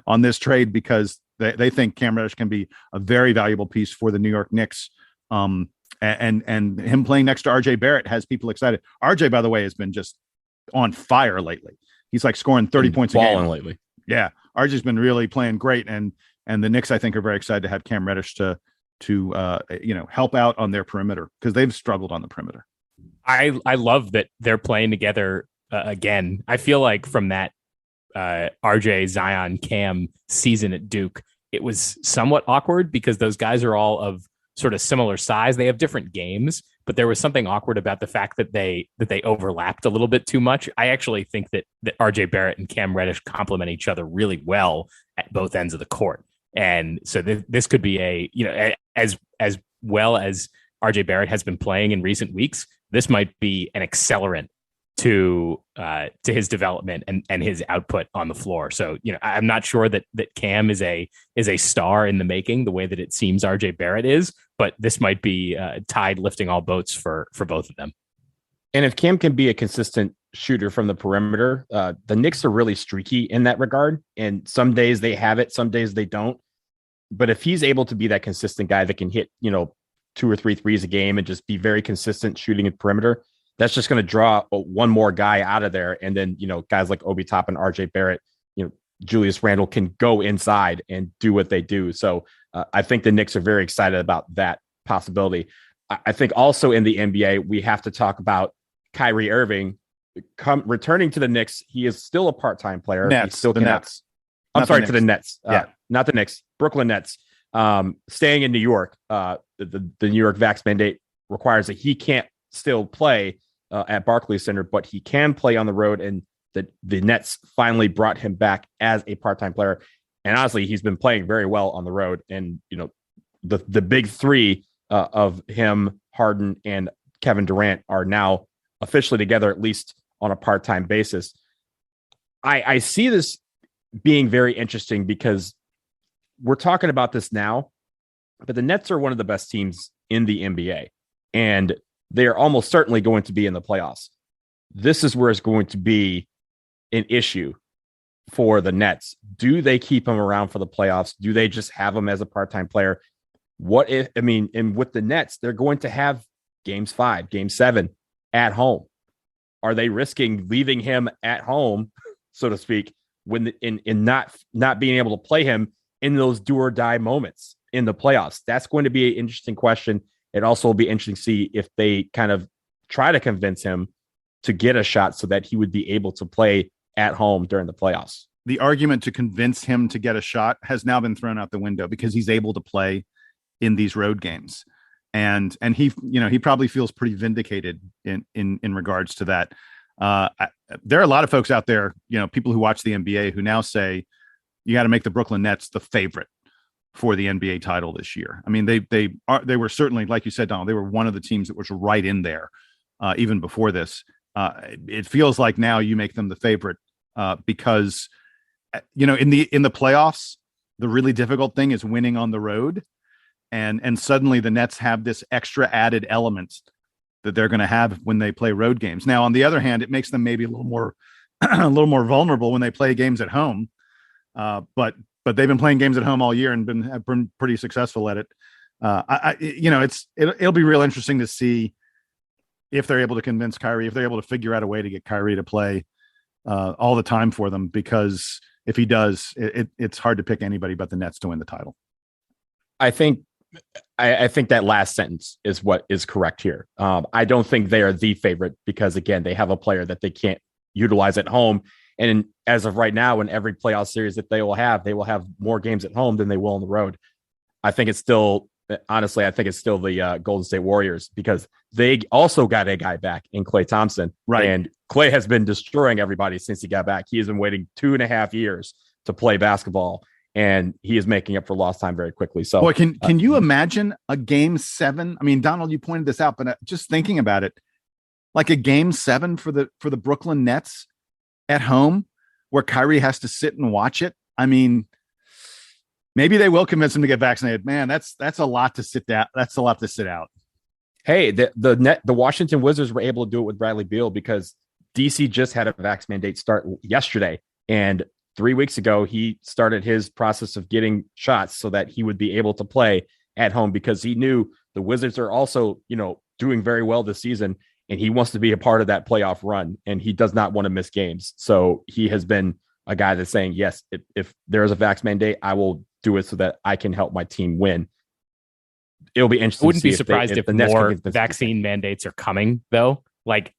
on this trade, because they think Cam Reddish can be a very valuable piece for the New York Knicks. And him playing next to RJ Barrett has people excited. RJ, by the way, has been just on fire lately. He's like scoring 30 points a game
lately.
Yeah. RJ's been really playing great. And the Knicks, I think, are very excited to have Cam Reddish to help out on their perimeter, because they've struggled on the perimeter.
I love that they're playing together again. I feel like from that RJ, Zion, Cam season at Duke, it was somewhat awkward because those guys are all of sort of similar size. They have different games, but there was something awkward about the fact that they overlapped a little bit too much. I actually think that RJ Barrett and Cam Reddish complement each other really well at both ends of the court. And so this could be as well as RJ Barrett has been playing in recent weeks, this might be an accelerant to his development and his output on the floor. So, I'm not sure that Cam is a star in the making the way that it seems RJ Barrett is, but this might be tide lifting all boats for both of them.
And if Cam can be a consistent shooter from the perimeter, the Knicks are really streaky in that regard. And some days they have it, some days they don't. But if he's able to be that consistent guy that can hit, 2 or 3 threes a game and just be very consistent shooting at perimeter, that's just going to draw one more guy out of there. And then, guys like Obi Toppin, RJ Barrett, Julius Randle can go inside and do what they do. So I think the Knicks are very excited about that possibility. I think also in the NBA, we have to talk about Kyrie Irving returning to the Knicks. He is still a part-time player.
Nets.
To the Nets. Not the Knicks, Brooklyn Nets. Staying in New York, the New York vax mandate requires that he can't still play at Barclays Center, but he can play on the road. And the Nets finally brought him back as a part-time player. And honestly, he's been playing very well on the road. And, the big three of him, Harden, and Kevin Durant are now officially together, at least on a part-time basis. I see this being very interesting because we're talking about this now, but the Nets are one of the best teams in the NBA, and they are almost certainly going to be in the playoffs. This is where it's going to be an issue for the Nets. Do they keep him around for the playoffs? Do they just have him as a part-time player? And with the Nets, they're going to have games 5, game 7 at home. Are they risking leaving him at home, so to speak, in not being able to play him in those do or die moments in the playoffs? That's going to be an interesting question. It also will be interesting to see if they kind of try to convince him to get a shot so that he would be able to play at home during the playoffs.
The argument to convince him to get a shot has now been thrown out the window because he's able to play in these road games. And he probably feels pretty vindicated in regards to that. There are a lot of folks out there, people who watch the NBA who now say you got to make the Brooklyn Nets the favorite for the NBA title this year. I mean, they were certainly, like you said, Donald, they were one of the teams that was right in there even before this. It feels like now you make them the favorite because in the playoffs, the really difficult thing is winning on the road. And suddenly the Nets have this extra added element that they're going to have when they play road games. Now, on the other hand, it makes them maybe a little more vulnerable when they play games at home. But they've been playing games at home all year and have been pretty successful at it. It'll be real interesting to see if they're able to convince Kyrie, if they're able to figure out a way to get Kyrie to play all the time for them, because if he does, it's hard to pick anybody but the Nets to win the title.
I think that last sentence is what is correct here. I don't think they are the favorite because, again, they have a player that they can't utilize at home. And as of right now, in every playoff series that they will have more games at home than they will on the road. I think it's still the Golden State Warriors because they also got a guy back in Klay Thompson.
Right.
And Klay has been destroying everybody since he got back. He has been waiting 2.5 years to play basketball, and he is making up for lost time very quickly. So,
boy, can you imagine a game 7? I mean, Donald, you pointed this out, but just thinking about it, like a game 7 for the Brooklyn Nets at home, where Kyrie has to sit and watch it. I mean, maybe they will convince him to get vaccinated. Man, that's a lot to sit down. That's a lot to sit out.
Hey, the Washington Wizards were able to do it with Bradley Beal because DC just had a vax mandate start yesterday, and 3 weeks ago, he started his process of getting shots so that he would be able to play at home because he knew the Wizards are also, doing very well this season, and he wants to be a part of that playoff run, and he does not want to miss games. So he has been a guy that's saying, yes, if there is a vax mandate, I will do it so that I can help my team win. It'll be interesting.
I wouldn't be surprised if
the Nets
more vaccine mandates are coming, though. Like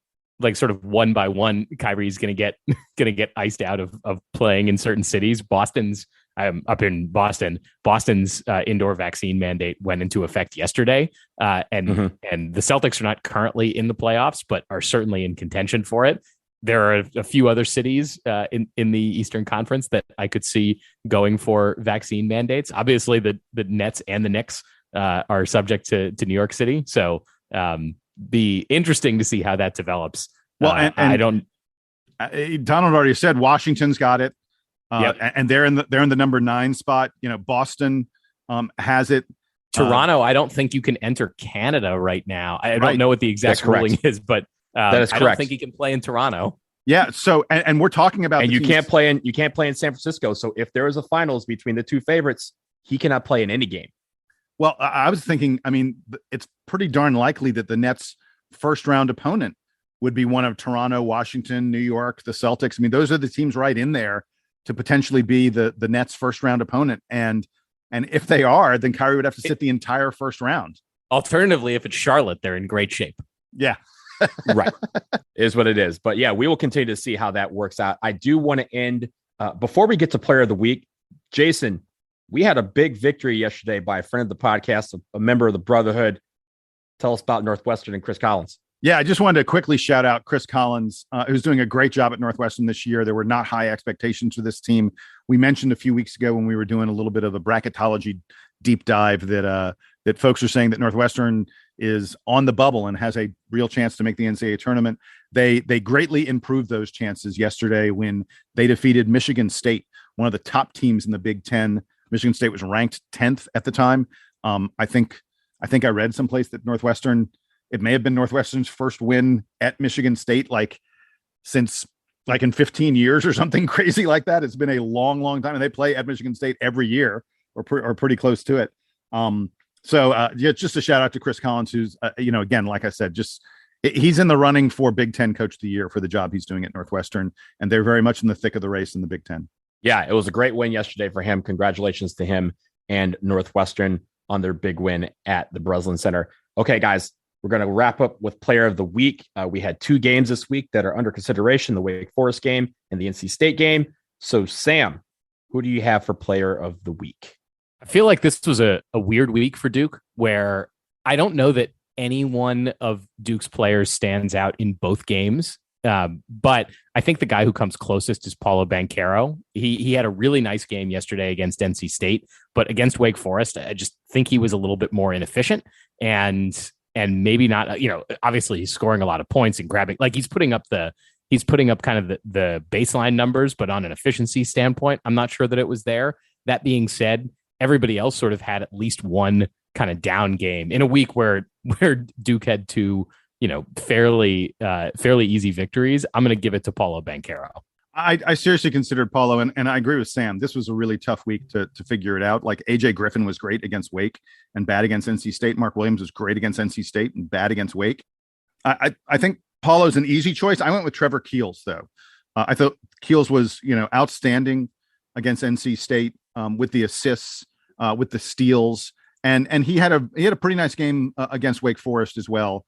sort of one by one, Kyrie's going to get iced out of playing in certain cities. Up in Boston. Boston's indoor vaccine mandate went into effect yesterday, and the Celtics are not currently in the playoffs, but are certainly in contention for it. There are a few other cities in the Eastern Conference that I could see going for vaccine mandates. Obviously, the Nets and the Knicks are subject to New York City, so be interesting to see how that develops.
Well, Donald already said Washington's got it, and they're in the number 9 spot. Boston has it.
Toronto, I don't think you can enter Canada right now. I don't know what the exact ruling is, but
that is correct.
I don't think he can play in Toronto.
Yeah. So, and we're talking about,
and you can't play in San Francisco. So if there is a finals between the two favorites, he cannot play in any game.
Well, I was thinking, I mean, it's pretty darn likely that the Nets' first round opponent would be one of Toronto, Washington, New York, the Celtics. I mean, those are the teams right in there to potentially be the Nets' first round opponent. And if they are, then Kyrie would have to sit the entire first round.
Alternatively, if it's Charlotte, they're in great shape.
Yeah.
Right. Is what it is. But yeah, we will continue to see how that works out. I do want to end before we get to player of the week. Jason, we had a big victory yesterday by a friend of the podcast, a member of the Brotherhood. Tell us about Northwestern and Chris Collins.
Yeah, I just wanted to quickly shout out Chris Collins, who's doing a great job at Northwestern this year. There were not high expectations for this team. We mentioned a few weeks ago when we were doing a little bit of a bracketology deep dive that folks are saying that Northwestern is on the bubble and has a real chance to make the NCAA tournament. They greatly improved those chances yesterday when they defeated Michigan State, one of the top teams in the Big Ten. Michigan State was ranked 10th at the time. I think I read someplace that it may have been Northwestern's first win at Michigan State, since in 15 years or something crazy like that. It's been a long, long time, and they play at Michigan State every year or pretty close to it. So just a shout out to Chris Collins, who's, again, like I said, just He's in the running for Big Ten Coach of the Year for the job he's doing at Northwestern, and they're very much in the thick of the race in the Big Ten.
Yeah, it was a great win yesterday for him. Congratulations to him and Northwestern on their big win at the Breslin Center. Okay, guys, we're going to wrap up with Player of the Week. We had 2 games this week that are under consideration, the Wake Forest game and the NC State game. So, Sam, who do you have for Player of the Week?
I feel like this was a weird week for Duke, where I don't know that any one of Duke's players stands out in both games. But I think the guy who comes closest is Paolo Banchero. He had a really nice game yesterday against NC State, but against Wake Forest, I just think he was a little bit more inefficient and maybe not, obviously he's scoring a lot of points and grabbing, like he's putting up kind of the baseline numbers, but on an efficiency standpoint, I'm not sure that it was there. That being said, everybody else sort of had at least one kind of down game in a week where Duke had 2, fairly easy victories. I'm going to give it to Paolo Banchero.
I seriously considered Paolo, and I agree with Sam. This was a really tough week to figure it out. Like AJ Griffin was great against Wake and bad against NC State. Mark Williams was great against NC State and bad against Wake. I think Paulo's an easy choice. I went with Trevor Keels, though. I thought Keels was, outstanding against NC State with the assists, with the steals, and he had a pretty nice game against Wake Forest as well.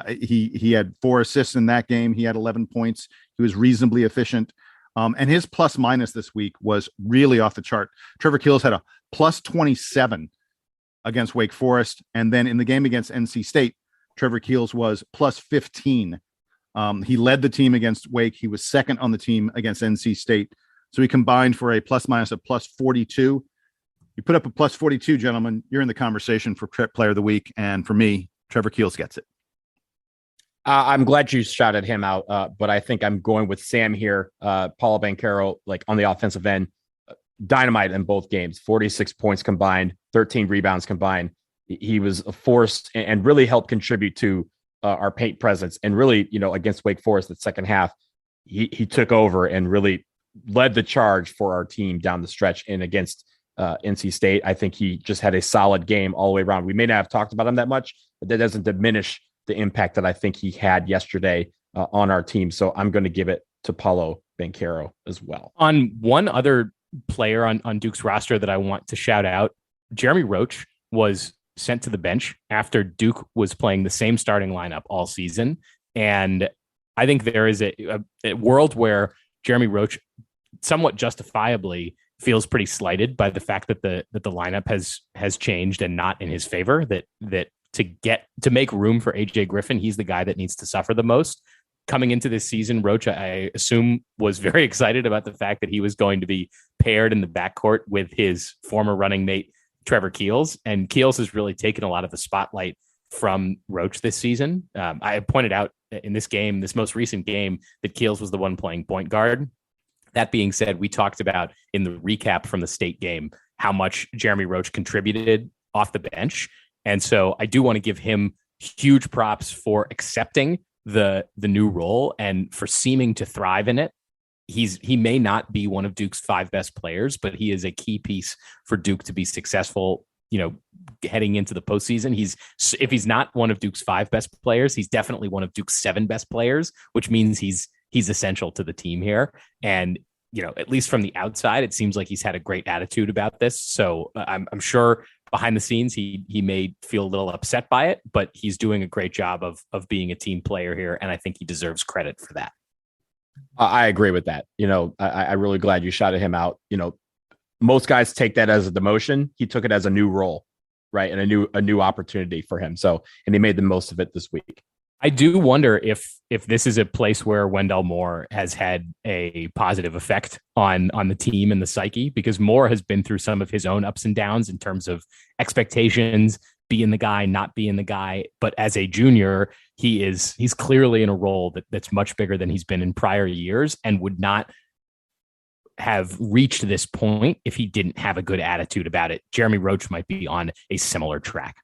He had 4 assists in that game. He had 11 points. He was reasonably efficient. And his plus minus this week was really off the chart. Trevor Keels had a plus 27 against Wake Forest. And then in the game against NC State, Trevor Keels was plus 15. He led the team against Wake. He was second on the team against NC State. So he combined for a plus minus of plus 42. You put up a plus 42, gentlemen, you're in the conversation for Player of the Week. And for me, Trevor Keels gets it.
I'm glad you shouted him out, but I think I'm going with Sam here. Paolo Banchero, like on the offensive end, dynamite in both games, 46 points combined, 13 rebounds combined. He was a force and really helped contribute to our paint presence. And really, against Wake Forest, the second half, he took over and really led the charge for our team down the stretch. And against NC State, I think he just had a solid game all the way around. We may not have talked about him that much, but that doesn't diminish the impact that I think he had yesterday on our team. So I'm going to give it to Paolo Banchero as well.
On one other player on Duke's roster that I want to shout out, Jeremy Roach was sent to the bench after Duke was playing the same starting lineup all season. And I think there is a world where Jeremy Roach somewhat justifiably feels pretty slighted by the fact that the lineup has changed and not in his favor, that to make room for AJ Griffin, he's the guy that needs to suffer the most. Coming into this season, Roach, I assume, was very excited about the fact that he was going to be paired in the backcourt with his former running mate, Trevor Keels. And Keels has really taken a lot of the spotlight from Roach this season. I pointed out in this most recent game, that Keels was the one playing point guard. That being said, we talked about in the recap from the State game how much Jeremy Roach contributed off the bench. And so I do want to give him huge props for accepting the new role and for seeming to thrive in it. He may not be one of Duke's 5 best players, but he is a key piece for Duke to be successful, heading into the postseason. If he's not one of Duke's 5 best players, he's definitely one of Duke's 7 best players, which means he's essential to the team here. And, at least from the outside, it seems like he's had a great attitude about this. So I'm sure behind the scenes, he may feel a little upset by it, but he's doing a great job of being a team player here. And I think he deserves credit for that.
I agree with that. I'm really glad you shouted him out. Most guys take that as a demotion. He took it as a new role, right? And a new opportunity for him. And he made the most of it this week.
I do wonder if this is a place where Wendell Moore has had a positive effect on the team and the psyche, because Moore has been through some of his own ups and downs in terms of expectations, being the guy, not being the guy. But as a junior, he's clearly in a role that's much bigger than he's been in prior years, and would not have reached this point if he didn't have a good attitude about it. Jeremy Roach might be on a similar track.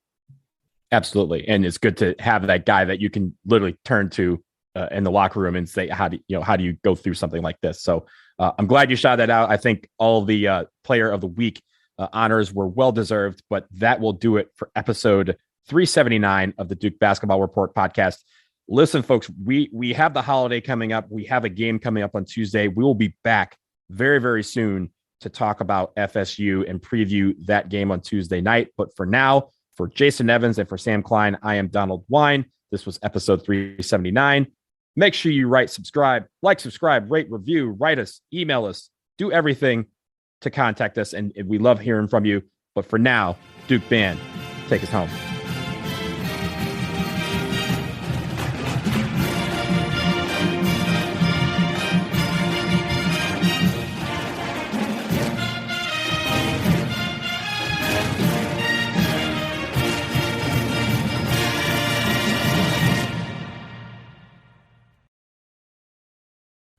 Absolutely. And it's good to have that guy that you can literally turn to in the locker room and say, how do you go through something like this? So I'm glad you shouted that out. I think all the Player of the Week honors were well-deserved, but that will do it for episode 379 of the Duke Basketball Report podcast. Listen, folks, we have the holiday coming up. We have a game coming up on Tuesday. We will be back very, very soon to talk about FSU and preview that game on Tuesday night. But for now, for Jason Evans and for Sam Klein, I am Donald Wine. This was episode 379. Make sure you subscribe, rate, review, write us, email us, do everything to contact us. And we love hearing from you. But for now, Duke Band, take us home.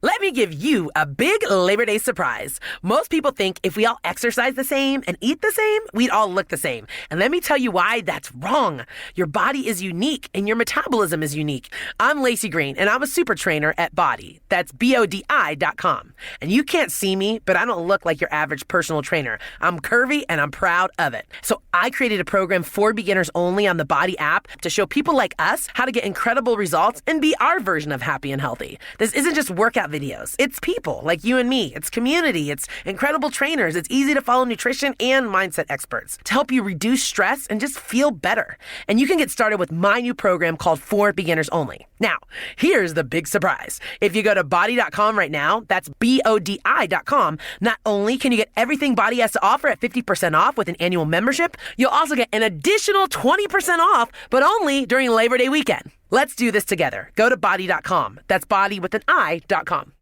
Let me give you a big Labor Day surprise. Most people think if we all exercise the same and eat the same, we'd all look the same. And let me tell you why that's wrong. Your body is unique and your metabolism is unique. I'm Lacey Green and I'm a super trainer at Body. That's BODI.com. And you can't see me, but I don't look like your average personal trainer. I'm curvy and I'm proud of it. So I created a program for beginners only on the Body app to show people like us how to get incredible results and be our version of happy and healthy. This isn't just workout videos. It's people like you and me. It's community. It's incredible trainers. It's easy to follow nutrition and mindset experts to help you reduce stress and just feel better. And you can get started with my new program called For Beginners Only. Now, here's the big surprise. If you go to body.com right now, that's BODI.com, not only can you get everything Body has to offer at 50% off with an annual membership, you'll also get an additional 20% off, but only during Labor Day weekend. Let's do this together. Go to body.com. That's body with an I.com.